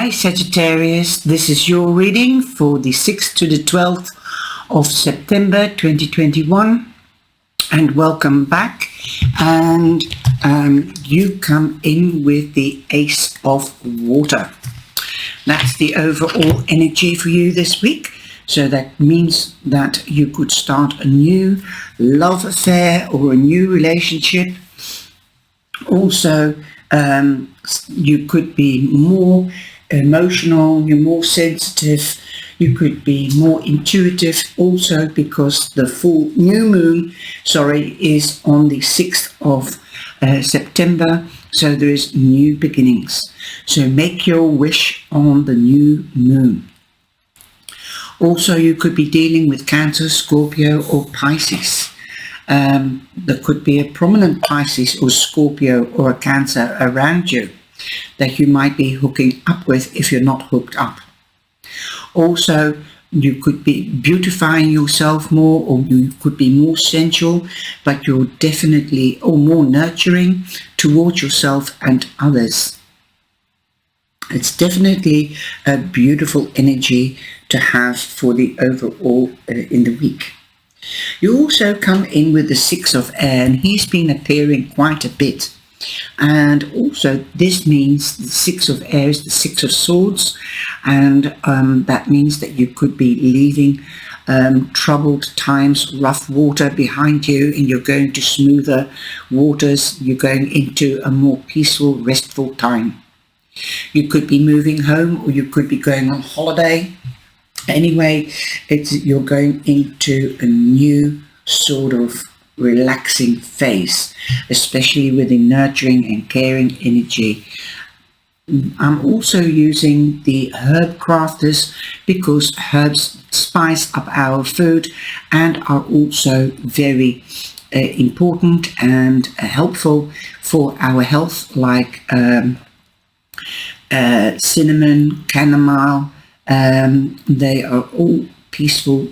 Hi Sagittarius, this is your reading for the 6th to the 12th of September 2021 and welcome back. And you come in with the Ace of Water. That's the overall energy for you this week. So that means that you could start a new love affair or a new relationship. Also, you could be more emotional, you're more sensitive, you could be more intuitive also because the full new moon, is on the 6th of September, so there is new beginnings. So make your wish on the new moon. Also, you could be dealing with Cancer, Scorpio or Pisces. There could be a prominent Pisces or Scorpio or a Cancer around you that you might be hooking up with if you're not hooked up. Also, you could be beautifying yourself more, or you could be more sensual, but you're definitely more nurturing towards yourself and others. It's definitely a beautiful energy to have for the overall in the week. You also come in with the Six of Air, and he's been appearing quite a bit. And also this means the Six of Air is the Six of Swords, and that means that you could be leaving troubled times, rough water behind you, and you're going to smoother waters. You're going into a more peaceful, restful time. You could be moving home, or you could be going on holiday. Anyway, you're going into a new sort of relaxing phase, especially with the nurturing and caring energy. I'm also using the herb crafters because herbs spice up our food and are also very important and helpful for our health, like cinnamon, chamomile. They are all peaceful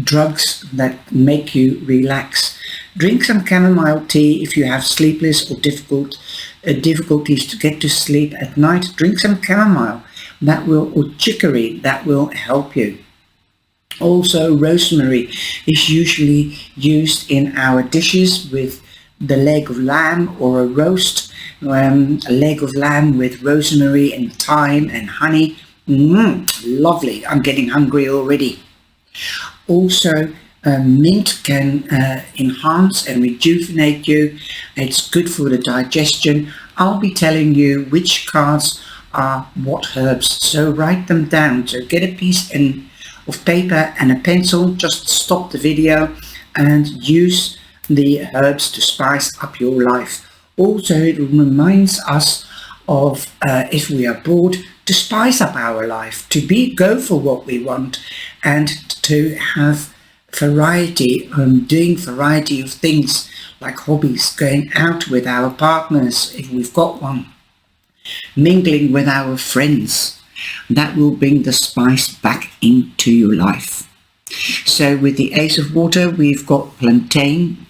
drugs that make you relax. Drink some chamomile tea if you have sleepless or difficulties to get to sleep at night. Drink some chamomile, or chicory, that will help you. Also, rosemary is usually used in our dishes with the leg of lamb or a roast. A leg of lamb with rosemary and thyme and honey. Lovely. I'm getting hungry already. Also, mint can enhance and rejuvenate you. It's good for the digestion. I'll be telling you which cards are what herbs, so write them down. So get a piece of paper and a pencil, just stop the video and use the herbs to spice up your life. Also, it reminds us of, if we are bored, to spice up our life, to go for what we want, and to have variety, doing variety of things like hobbies, going out with our partners if we've got one, mingling with our friends. That will bring the spice back into your life. So with the Ace of Water, we've got plantain,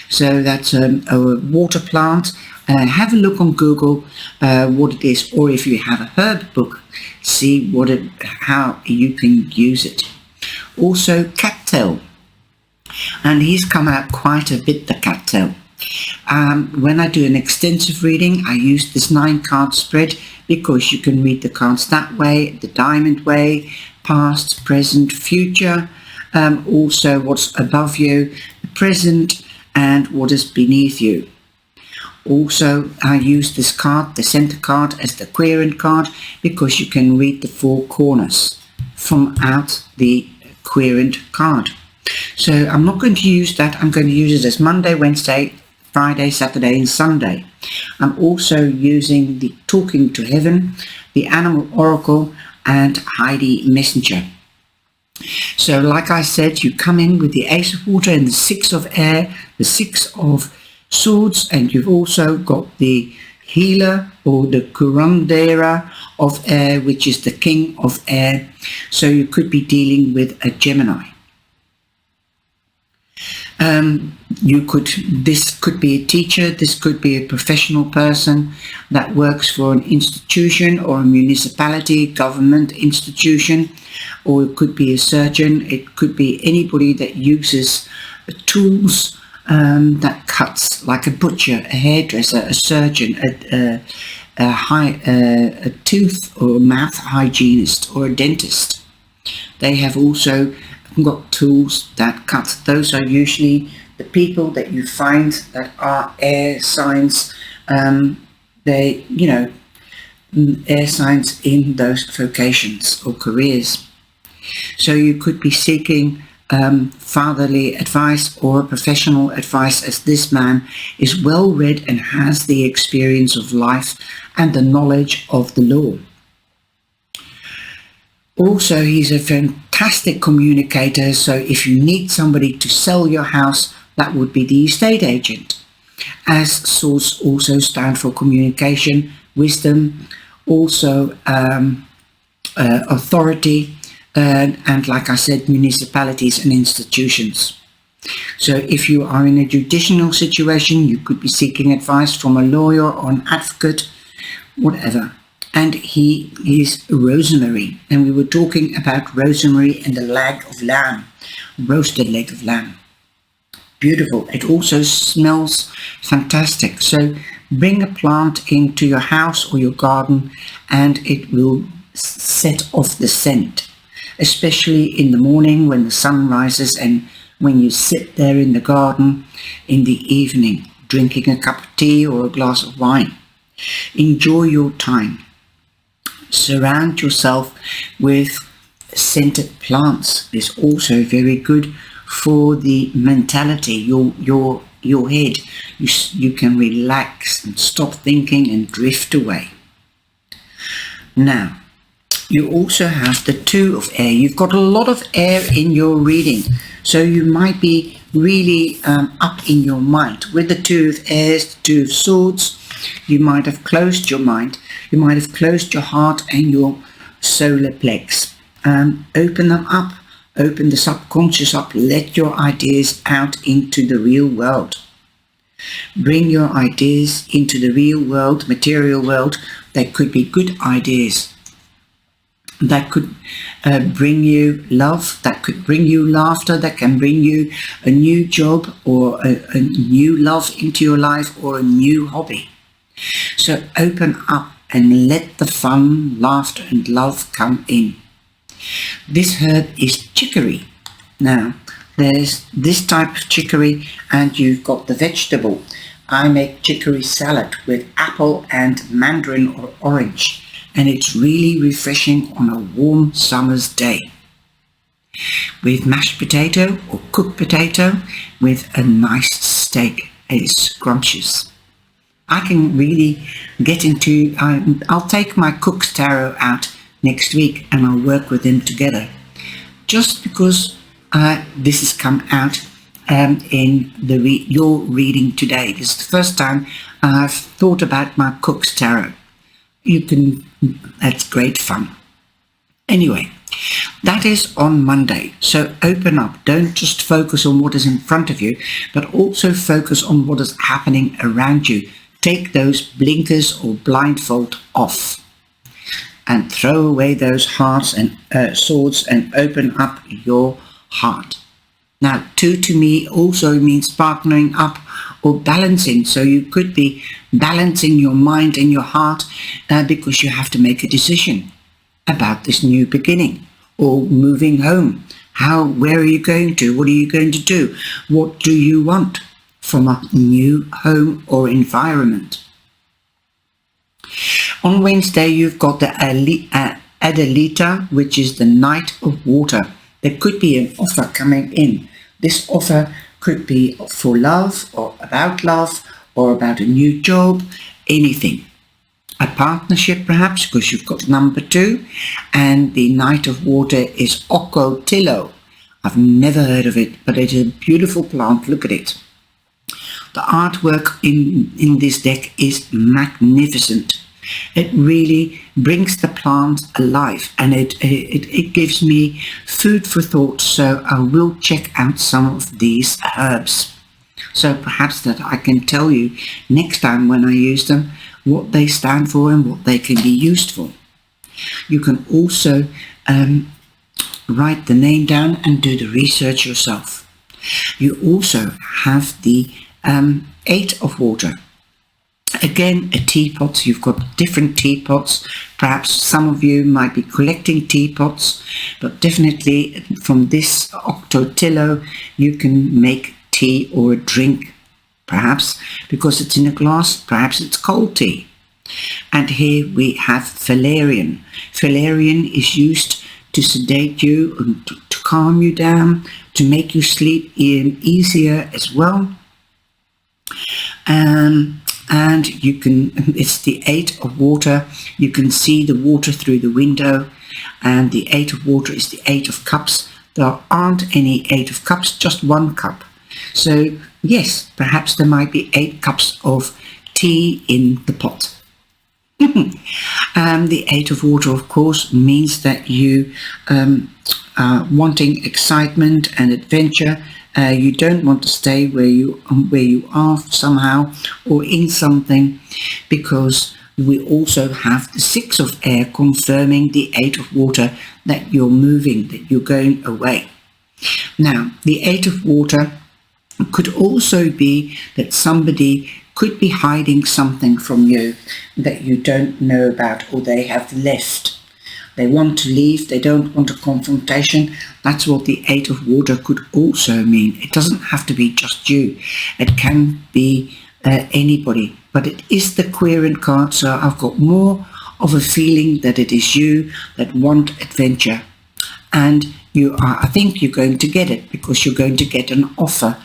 so that's a water plant. Have a look on Google what it is, or if you have a herb book, see how you can use it. Also, cattail, and he's come out quite a bit, the cattail. When I do an extensive reading, I use this 9-card spread because you can read the cards that way, the diamond way, past, present, future, also what's above you, the present, and what is beneath you. Also, I use this card, the center card, as the querent card because you can read the 4 corners from out the querent card. So I'm not going to use that. I'm going to use it as Monday, Wednesday, Friday, Saturday and Sunday. I'm also using the Talking to Heaven, the Animal Oracle and Heidi Messenger. So like I said, you come in with the Ace of Water and the Six of Air, the Six of Swords, and you've also got the Healer or the Curandera of Air, which is the King of Air. So you could be dealing with a Gemini. This could be a teacher, this could be a professional person that works for an institution or a municipality, government institution, or it could be a surgeon, it could be anybody that uses tools that cuts, like a butcher, a hairdresser, a surgeon, a tooth or mouth hygienist, or a dentist. They have also got tools that cut. Those are usually the people that you find that are air signs. Air signs in those vocations or careers. So you could be seeking fatherly advice or professional advice, as this man is well read and has the experience of life and the knowledge of the law. Also, he's a fantastic communicator, so if you need somebody to sell your house, that would be the estate agent. As swords also stand for communication, wisdom, also authority, and like I said, municipalities and institutions. So if you are in a judicial situation, you could be seeking advice from a lawyer or an advocate, whatever. And he is rosemary, and we were talking about rosemary and the leg of lamb, roasted leg of lamb. Beautiful. It also smells fantastic. So bring a plant into your house or your garden, and it will set off the scent, especially in the morning when the sun rises and when you sit there in the garden in the evening, drinking a cup of tea or a glass of wine. Enjoy your time. Surround yourself with scented plants. It's also very good for the mentality, your head. You can relax and stop thinking and drift away. Now, you also have the Two of Air. You've got a lot of air in your reading, so you might be really up in your mind. With the Two of Airs, the Two of Swords, you might have closed your mind, you might have closed your heart and your solar plex. Open them up, open the subconscious up, let your ideas out into the real world. Bring your ideas into the real world, material world. They could be good ideas. That could bring you love, that could bring you laughter, that can bring you a new job or a new love into your life or a new hobby. So open up and let the fun, laughter and love come in. This herb is chicory. Now, there's this type of chicory and you've got the vegetable. I make chicory salad with apple and mandarin or orange, and it's really refreshing on a warm summer's day. With mashed potato or cooked potato with a nice steak. It's scrumptious. I can really get into, I'll take my cook's tarot out next week and I'll work with them together. Just because this has come out in your reading today. This is the first time I've thought about my cook's tarot. That's great fun. Anyway, that is on Monday. So open up. Don't just focus on what is in front of you, but also focus on what is happening around you. Take those blinkers or blindfold off and throw away those hearts and swords and open up your heart. Now, two to me also means partnering up or balancing. So you could be balancing your mind and your heart because you have to make a decision about this new beginning or moving home. Where are you going to? What are you going to do? What do you want from a new home or environment? On Wednesday, you've got the Adelita, which is the Knight of Water. There could be an offer coming in. This offer could be for love or about a new job, anything. A partnership perhaps, because you've got number 2, and the Knight of Water is Ocotillo. I've never heard of it, but it's a beautiful plant. Look at it. The artwork in this deck is magnificent. It really brings the plant alive, and it gives me food for thought. So I will check out some of these herbs. So perhaps that I can tell you next time when I use them what they stand for and what they can be used for. You can also write the name down and do the research yourself. You also have the 8 of water. Again, a teapot. You've got different teapots. Perhaps some of you might be collecting teapots, but definitely from this octotillo you can make tea or a drink, perhaps because it's in a glass, perhaps it's cold tea. And here we have valerian. Valerian is used to sedate you and to calm you down, to make you sleep easier as well. And you can, it's the 8 of water. You can see the water through the window, and the 8 of water is the 8 of cups. There aren't any 8 of cups, just 1 cup. So yes, perhaps there might be 8 cups of tea in the pot. The 8 of water, of course, means that you are wanting excitement and adventure. You don't want to stay where you are somehow or in something, because we also have the 6 of air confirming the 8 of water, that you're moving, that you're going away. Now, the 8 of water could also be that somebody could be hiding something from you that you don't know about, or they have left. They want to leave, they don't want a confrontation. That's what the 8 of water could also mean. It doesn't have to be just you. It can be anybody, but it is the querent card, so I've got more of a feeling that it is you that want adventure. And you are, I think you're going to get it, because you're going to get an offer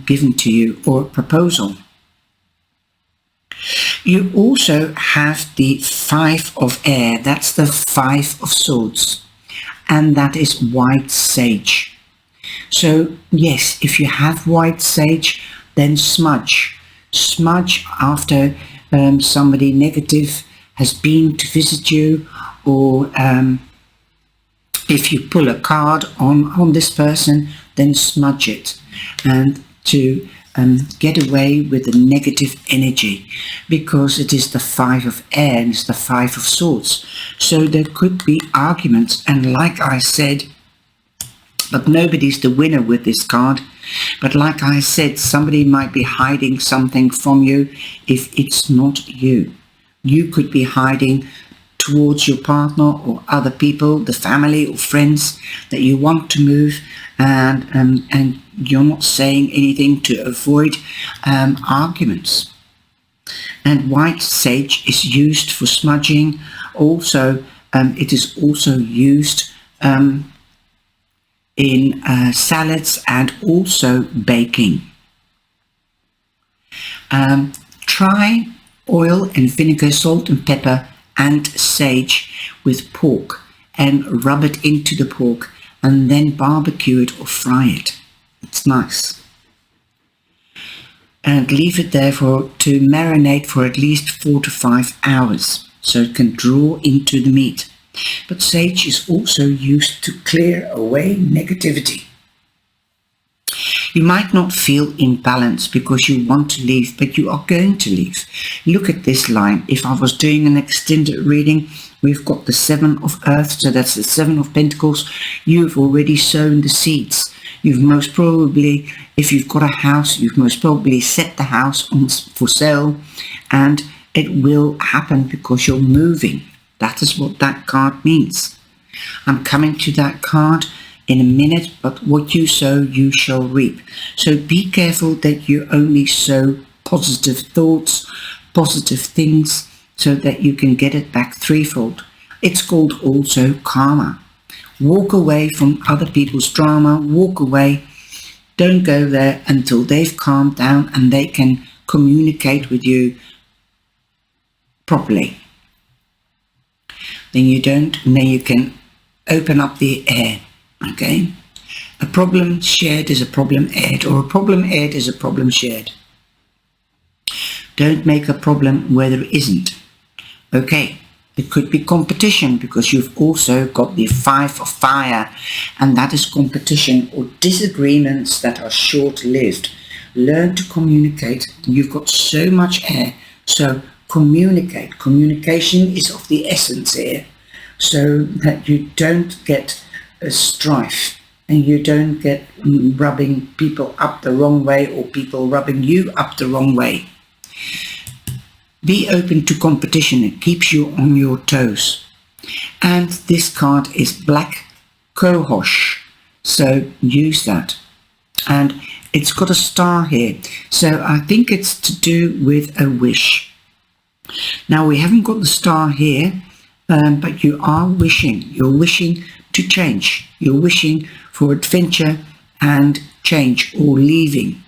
given to you, or a proposal. You also have the 5 of air. That's the 5 of swords, and that is white sage. So yes, if you have white sage, then smudge after somebody negative has been to visit you, or if you pull a card on this person, then smudge it, and to get away with the negative energy, because it is the 5 of air and it's the 5 of swords. So there could be arguments, and like I said, but nobody's the winner with this card. But like I said, somebody might be hiding something from you if it's not you. You could be hiding towards your partner or other people, the family or friends, that you want to move, and you're not saying anything to avoid arguments. And white sage is used for smudging. Also, it is also used in salads and also baking. Try oil and vinegar, salt and pepper and sage with pork, and rub it into the pork, and then barbecue it or fry it. It's nice. And leave it there to marinate for at least 4 to 5 hours, so it can draw into the meat. But sage is also used to clear away negativity. You might not feel in balance because you want to leave, but you are going to leave. Look at this line. If I was doing an extended reading, we've got the 7 of earth, so that's the 7 of pentacles. You've already sown the seeds. You've most probably, if you've got a house, you've most probably set the house for sale, and it will happen because you're moving. That is what that card means. I'm coming to that card in a minute, but what you sow, you shall reap. So be careful that you only sow positive thoughts, positive things, so that you can get it back threefold. It's called also karma. Walk away from other people's drama. Walk away. Don't go there until they've calmed down and they can communicate with you properly. Then you can open up the air. Okay? A problem shared is a problem aired, or a problem aired is a problem shared. Don't make a problem where there isn't. Okay, it could be competition because you've also got the 5 of fire, and that is competition or disagreements that are short-lived. Learn to communicate. You've got so much air, so communicate. Communication is of the essence here, so that you don't get a strife and you don't get rubbing people up the wrong way or people rubbing you up the wrong way. Be open to competition. It keeps you on your toes. And this card is Black Cohosh, so use that. And it's got a star here, so I think it's to do with a wish. Now we haven't got the star here, but you are wishing. You're wishing to change. You're wishing for adventure and change or leaving.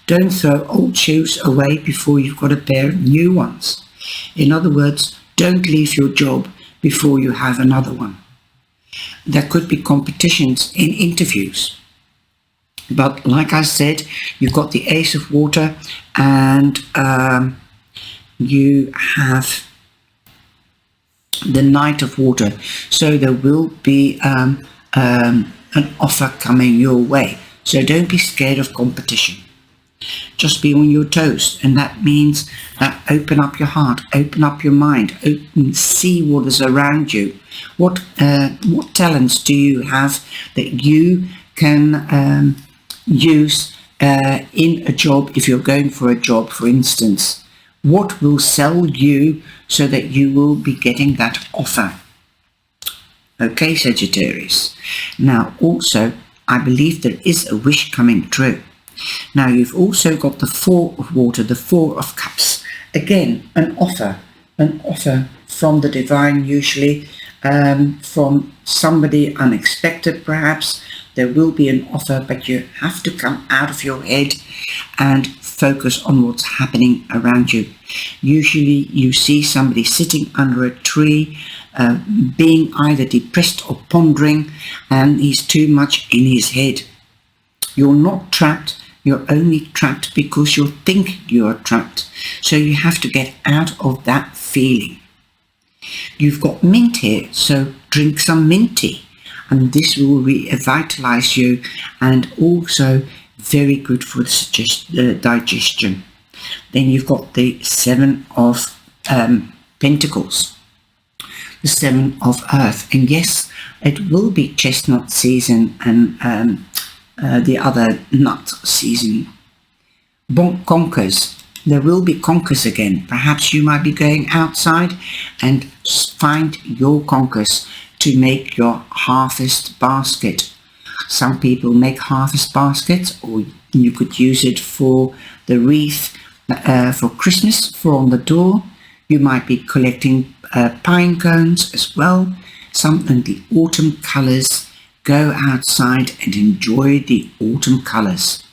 Don't throw old shoes away before you've got a pair of new ones. In other words, don't leave your job before you have another one. There could be competitions in interviews. But like I said, you've got the Ace of Water and you have the Knight of Water. So there will be an offer coming your way. So don't be scared of competition. Just be on your toes, and that means open up your heart, open up your mind, see what is around you. What talents do you have that you can use in a job? If you're going for a job, for instance, what will sell you so that you will be getting that offer? Okay, Sagittarius. Now also, I believe there is a wish coming true. Now you've also got the 4 of Water, the 4 of Cups. Again, an offer from the divine, usually from somebody unexpected perhaps. There will be an offer, but you have to come out of your head and focus on what's happening around you. Usually you see somebody sitting under a tree, being either depressed or pondering, and he's too much in his head. You're not trapped. You're only trapped because you think you're trapped. So you have to get out of that feeling. You've got mint here, so drink some mint tea, and this will revitalize you and also very good for the digestion. Then you've got the 7 of Pentacles, the 7 of Earth, and yes, it will be chestnut season and the other nut season. Conkers. There will be conkers again. Perhaps you might be going outside and find your conkers to make your harvest basket. Some people make harvest baskets, or you could use it for the wreath for Christmas, for on the door. You might be collecting pine cones as well. Some in the autumn colors. Go outside and enjoy the autumn colors.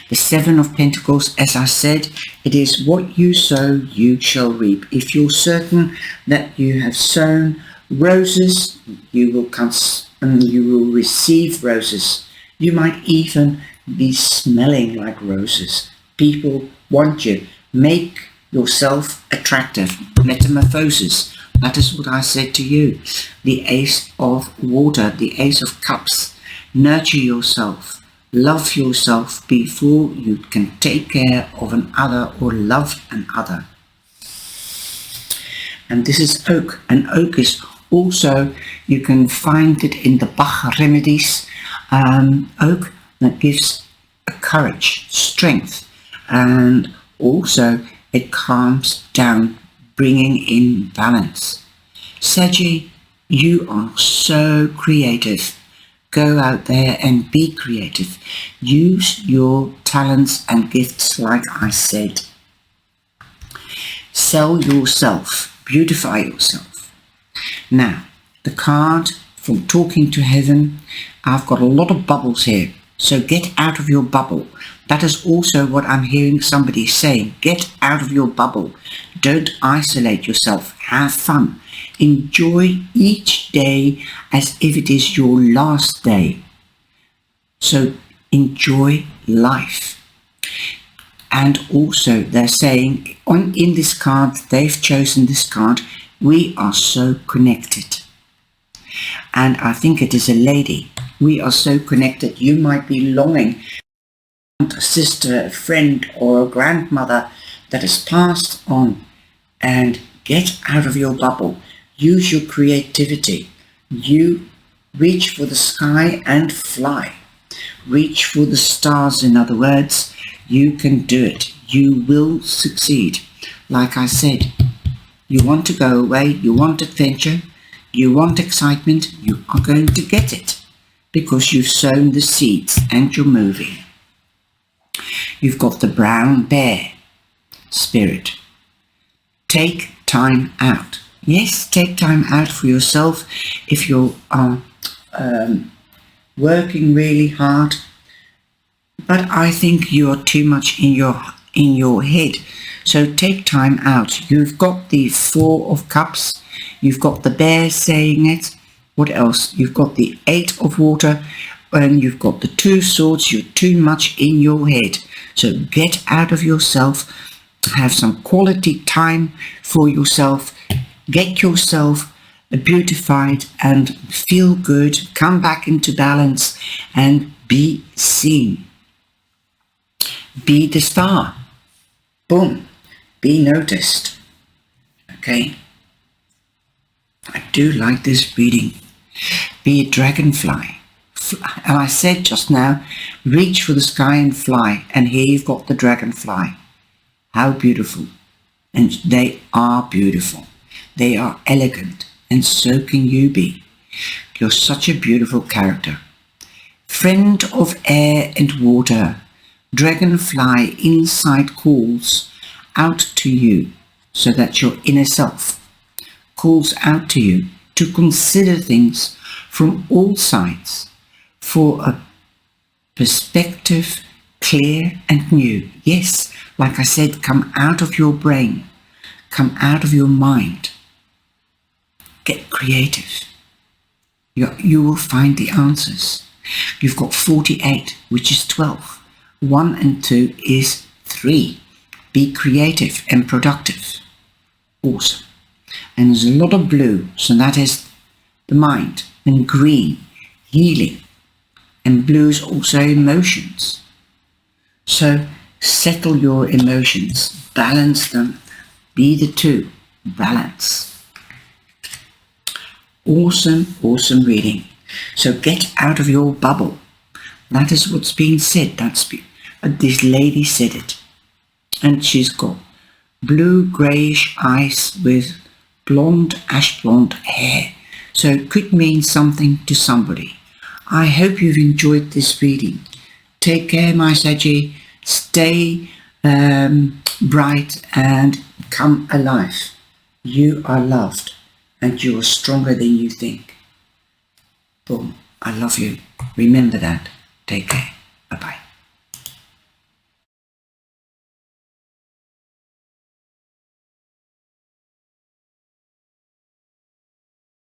The 7 of Pentacles, as I said, it is what you sow, you shall reap. If you're certain that you have sown roses, you will receive roses. You might even be smelling like roses. People want you. Make yourself attractive. Metamorphosis. That is what I said to you. The Ace of Water, the Ace of Cups. Nurture yourself. Love yourself before you can take care of another or love another. And this is oak. And oak is also, you can find it in the Bach remedies. Oak that gives courage, strength, and also it calms down, bringing in balance. Saggy, you are so creative. Go out there and be creative. Use your talents and gifts like I said. Sell yourself. Beautify yourself. Now, the card from Talking to Heaven, I've got a lot of bubbles here. So get out of your bubble. That is also what I'm hearing somebody saying. Get out of your bubble. Don't isolate yourself. Have fun. Enjoy each day as if it is your last day. So enjoy life. And also they're saying in this card, they've chosen this card, We are so connected. And I think it is a lady. We are so connected. You might be longing a sister, a friend, or a grandmother that has passed on, and get out of your bubble. Use your creativity. You reach for the sky and fly. Reach for the stars, in other words. You can do it. You will succeed. Like I said, you want to go away, you want adventure, you want excitement, you are going to get it because you've sown the seeds and you're moving. You've got the brown bear spirit. Take time out. Yes, take time out for yourself if you are working really hard. But I think you are too much in your head. So take time out. You've got the Four of Cups. You've got the bear saying it. What else? You've got the Eight of Water. And you've got the Two Swords. You're too much in your head. So get out of yourself. Have some quality time for yourself. Get yourself beautified and feel good. Come back into balance and be seen. Be the star. Boom. Be noticed. Okay. I do like this reading. Be a dragonfly. And I said just now, reach for the sky and fly. And here you've got the dragonfly. How beautiful. And they are beautiful. They are elegant. And so can you be. You're such a beautiful character. Friend of air and water. Dragonfly inside calls out to you, so that your inner self calls out to you to consider things from all sides for a perspective clear and new. Yes, like I said, come out of your brain, come out of your mind, get creative. You will find the answers. You've got 48, which is 12. 1 and 2 is 3. Be creative and productive. Awesome. And there's a lot of blue, so that is the mind. And green, healing. And blue is also emotions. So settle your emotions, balance them. Be the two. Balance. Awesome, awesome reading. So get out of your bubble. That is what's being said. This lady said it. And she's got blue greyish eyes with blonde, ash blonde hair. So it could mean something to somebody. I hope you've enjoyed this reading. Take care, my Saggy. Stay bright and come alive. You are loved and you are stronger than you think. Boom. I love you. Remember that. Take care. Bye-bye.